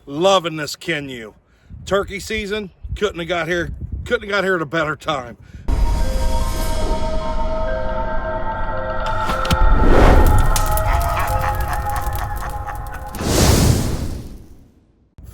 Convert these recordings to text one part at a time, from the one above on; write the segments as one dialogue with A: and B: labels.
A: Loving this Kenu. Turkey season, couldn't have got here at a better time.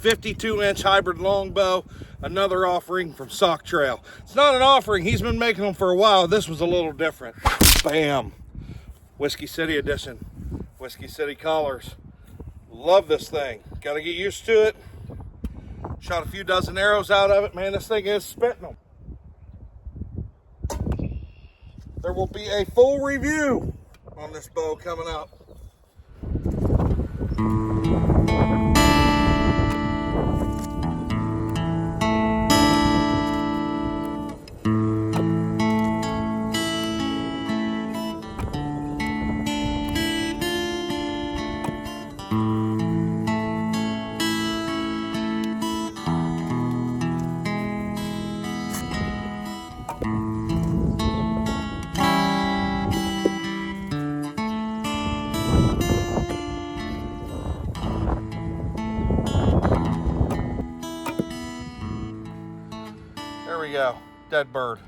A: .52-inch hybrid longbow, another offering from Sauk Trail. It's not an offering, he's been making them for a while. This was a little different. Bam. Whiskey City edition. Whiskey City colors. Love this thing. Got to get used to it. Shot a few dozen arrows out of it. Man, this thing is spitting them. There will be a full review on this bow coming up. There we go, dead bird.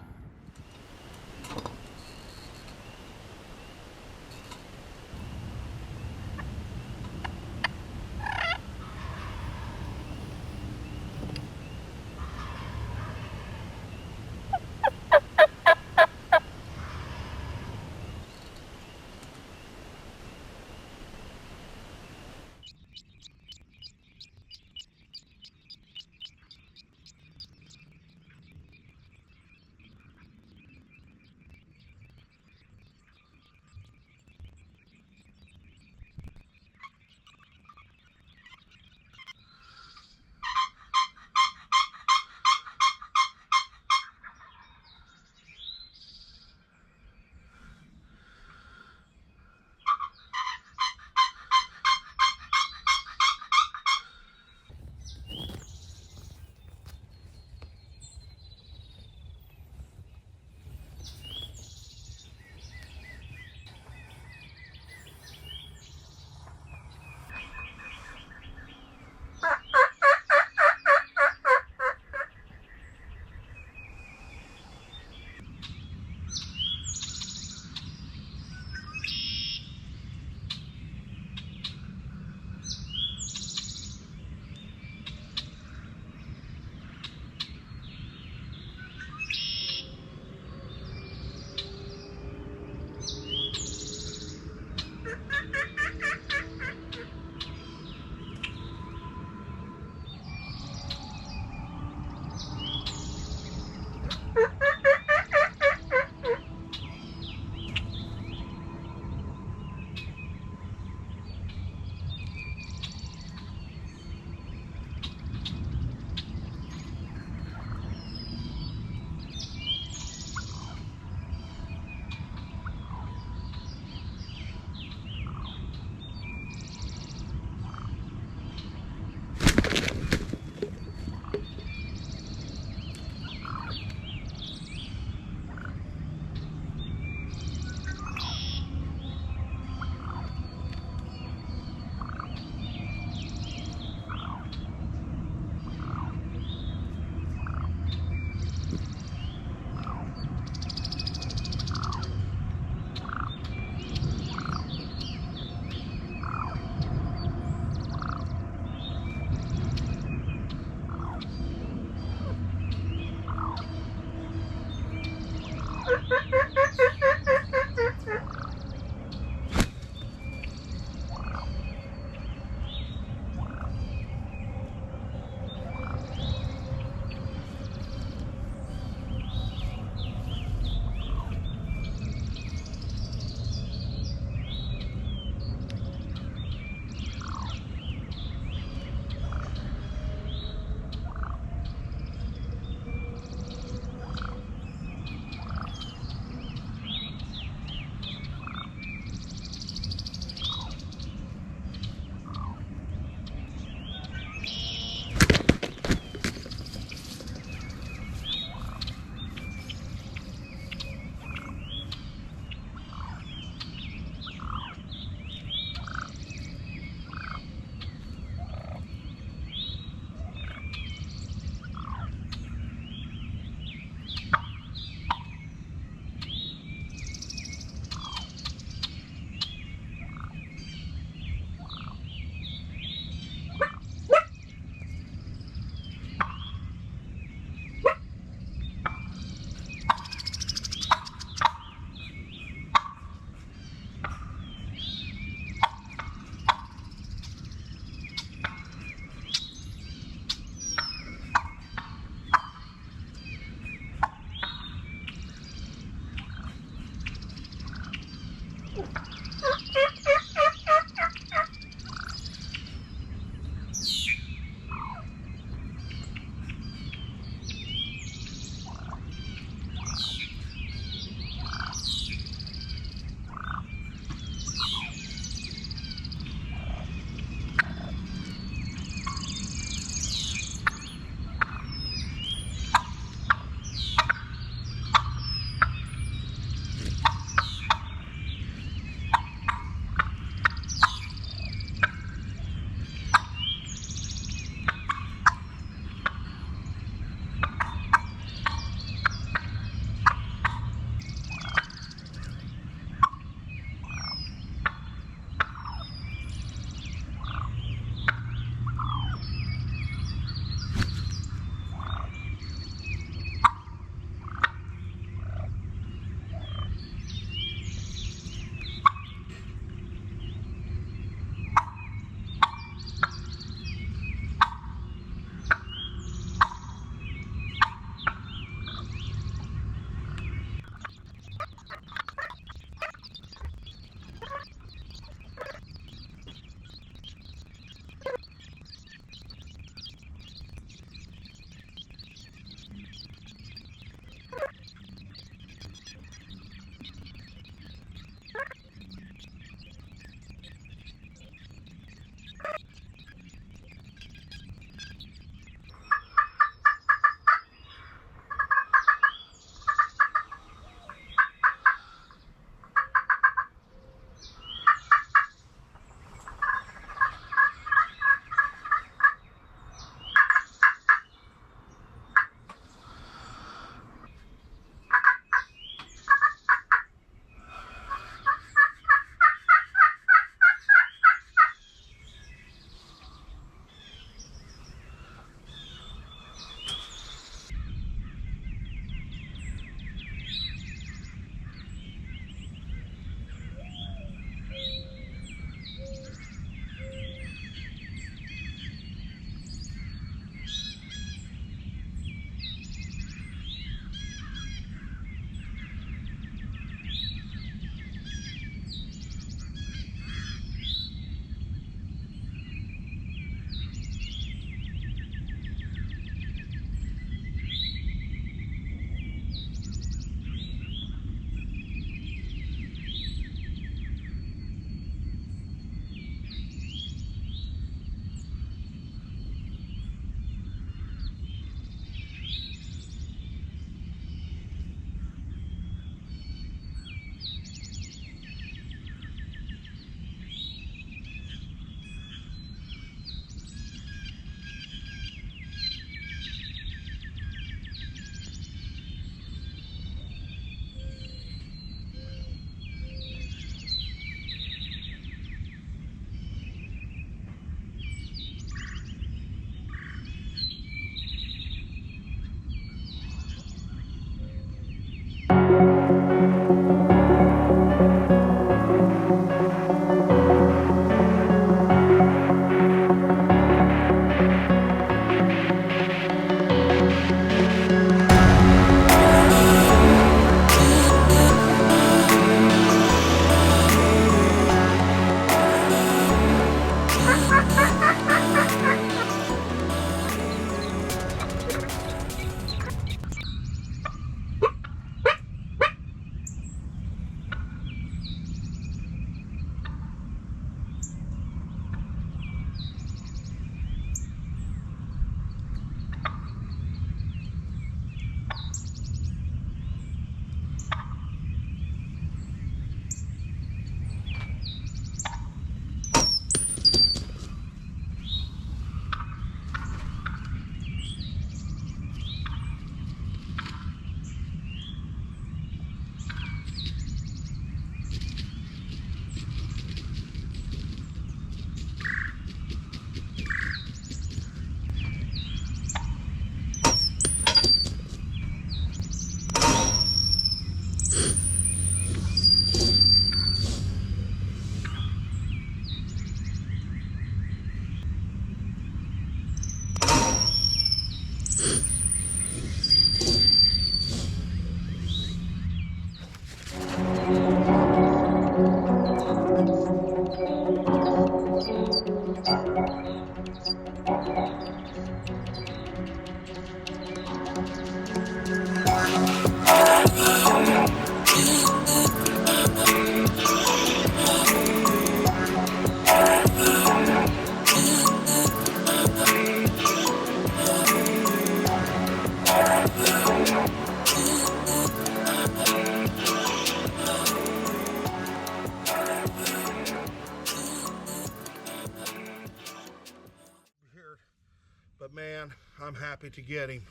A: but man, I'm happy to get him.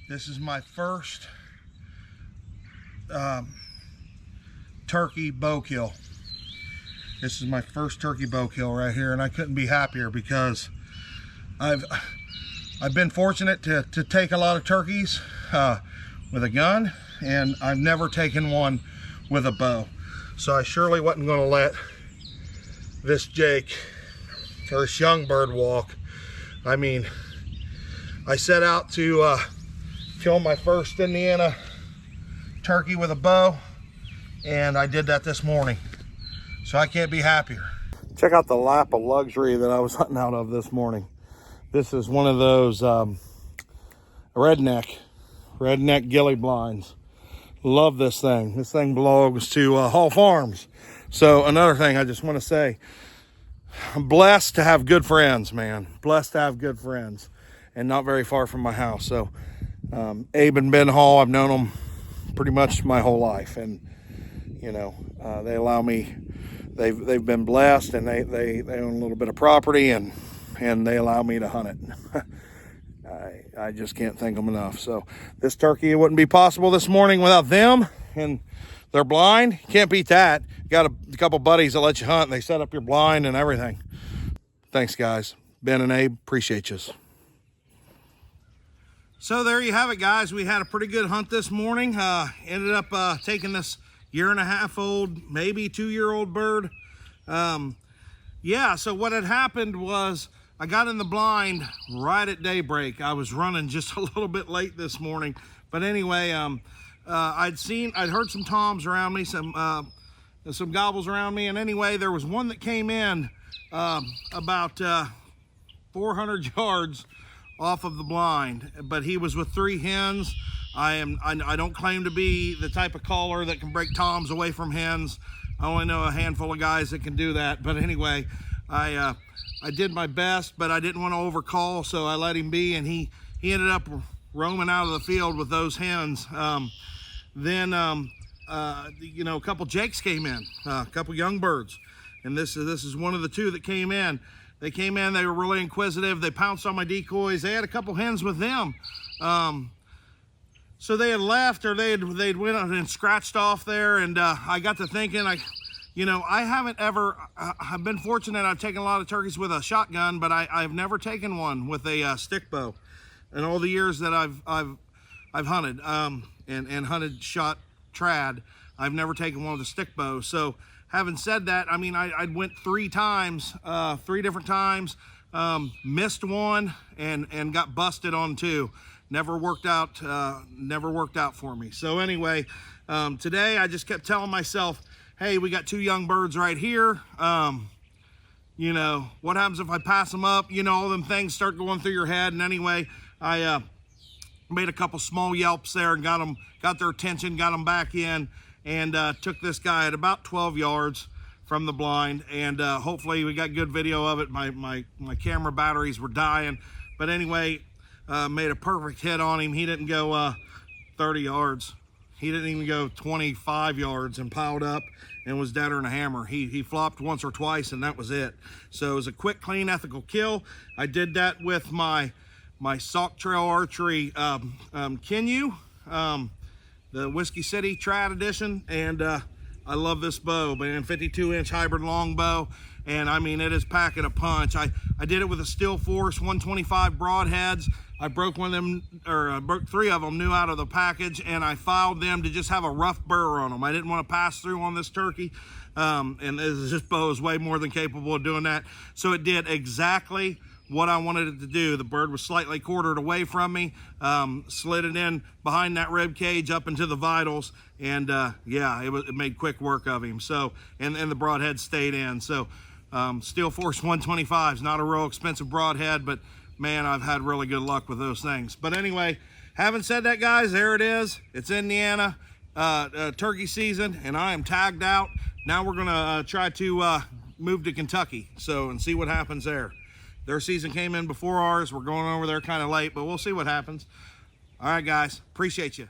A: This is my first turkey bow kill. This is my first turkey bow kill right here, and I couldn't be happier because I've been fortunate to take a lot of turkeys with a gun, and I've never taken one with a bow. So I surely wasn't going to let this Jake or this young bird walk. I mean, I set out to kill my first Indiana turkey with a bow, and I did that this morning. So I can't be happier. Check out the lap of luxury that I was hunting out of this morning. This is one of those redneck ghillie blinds. Love this thing. This thing belongs to Hall Farms. So another thing I just want to say, I'm blessed to have good friends, man. Blessed to have good friends, and not very far from my house. So Abe and Ben Hall, I've known them pretty much my whole life, and you know, they allow me. They've been blessed, and they own a little bit of property, and they allow me to hunt it. I just can't thank them enough. So this turkey, it wouldn't be possible this morning without them, and they're blind. Can't beat that. Got a couple buddies that let you hunt, and they set up your blind and everything. Thanks, guys. Ben and Abe, appreciate you. So there you have it, guys. We had a pretty good hunt this morning. Ended up taking this 1.5 year old, maybe 2-year-old bird. Yeah, so what had happened was I got in the blind right at daybreak. I was running just a little bit late this morning, but anyway, I'd heard some toms around me, some gobbles around me, and anyway, there was one that came in about 400 yards off of the blind, but he was with 3 hens. I don't claim to be the type of caller that can break toms away from hens. I only know a handful of guys that can do that, but anyway, I did my best, but I didn't want to overcall, so I let him be, and he ended up roaming out of the field with those hens. Then you know, a couple jakes came in, a couple young birds, and this is one of the 2 that came in. They came in, they were really inquisitive. They pounced on my decoys. They had a couple hens with them. So they had left, or they'd went out and scratched off there, and I got to thinking, you know, I haven't ever, I've been fortunate, I've taken a lot of turkeys with a shotgun, but I've never taken one with a stick bow in all the years that I've hunted, and hunted shot trad. I've never taken one with a stick bow. So having said that, I mean, I went 3 times, 3 different times, missed one and got busted on 2. Never worked out for me. So anyway, today I just kept telling myself, hey, we got 2 young birds right here. You know, what happens if I pass them up? You know, all them things start going through your head. And anyway, I made a couple small yelps there and got their attention, got them back in, and took this guy at about 12 yards from the blind. And hopefully we got good video of it. My camera batteries were dying. But anyway, made a perfect hit on him. He didn't go 30 yards. He didn't even go 25 yards and piled up and was deader than a hammer. He flopped once or twice, and that was it. So it was a quick, clean, ethical kill. I did that with my Sauk Trail Archery Kenu, the Whiskey City Trad Edition, and I love this bow, man. 52-inch hybrid longbow, and I mean, it is packing a punch. I did it with a Steel Force 125 broadheads. I broke one of them, or I broke 3 of them new out of the package, and I filed them to just have a rough burr on them. I didn't want to pass through on this turkey, and this bow is way more than capable of doing that. So it did exactly what I wanted it to do. The bird was slightly quartered away from me, slid it in behind that rib cage up into the vitals, and yeah, it made quick work of him. So, and the broadhead stayed in. So Steel Force 125 is not a real expensive broadhead, but man, I've had really good luck with those things. But anyway, having said that, guys, there it is. It's Indiana turkey season, and I am tagged out. Now we're gonna try to move to Kentucky, and see what happens there. Their season came in before ours. We're going over there kind of late, but we'll see what happens. All right, guys, appreciate you.